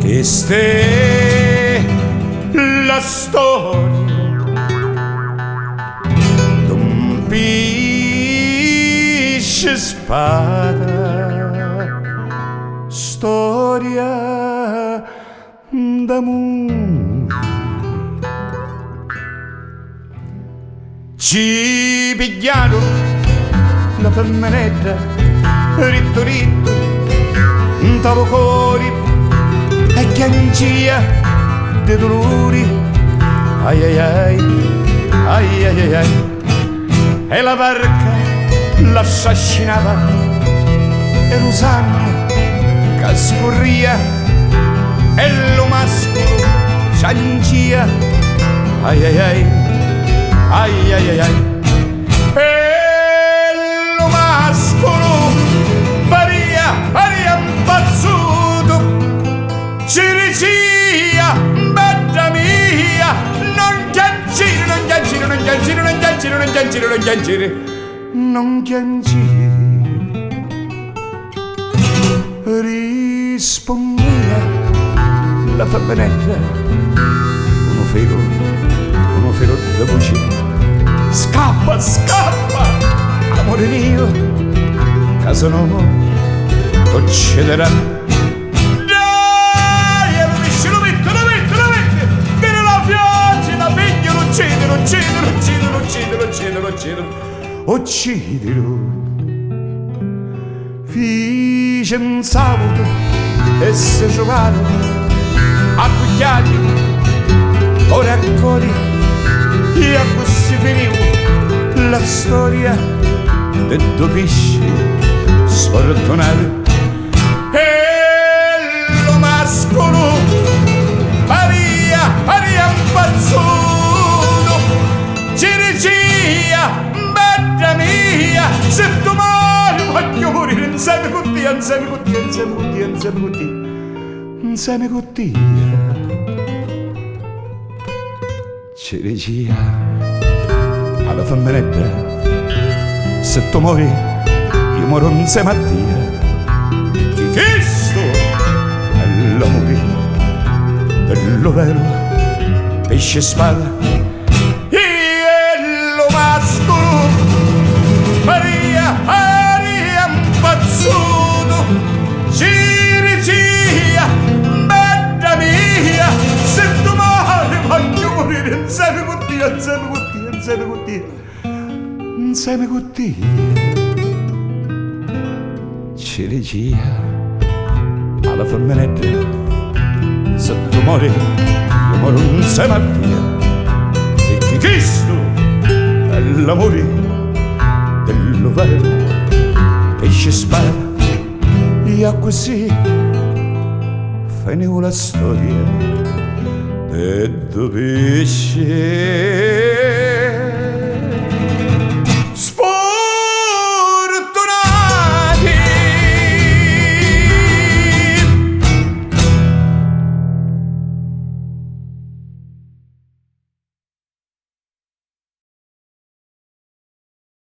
Questa è la storia d'un pesce spada, storia d'amore. Ci pigliarono la femminetta, ritto ritto, un tavo cori e chiancia di dolori. Ai ai ai, ai ai ai ai. E la barca l'assassinava e lo sanno che scorria e lo mascolo ciancia. Ai ai ai, ai ai ai ai. E lo mascolo paria, paria impazzuto. Ciricia, bella mia, non chiancire, non chiancire, non chiancire, non chiancire, non chiancire, non chiancire, non chiancire. Rispondeva la femminetta, uno filo da voce. Scappa, scappa, amore mio, caso no, t'ucciderà. Uccidilo. Fece un sabato e si giocarono a cucchiati, ora ancora, e a così finì la storia di due pesci sfortunati. E lo mascolo paria, paria impazzuto. Ciricia, bella mia, se domani voglio morire insieme con te, insieme con te, insieme con te, insieme con te, insieme con te. Ciricia, alla femminetta, se tu muori, io muoro insieme a te. Che Cristo è l'amore dello vero pesce spada. Maria, Maria impazzuto. Ciricia, bella mia, se tu muori voglio morire insieme con te, insieme con te, insieme con te, insieme con te. Ciricia, alla femminetta, se tu muori io muoro insieme a te. Perché Cristo è l'amore dello vero pesce spada. E così finì la storia di due pesci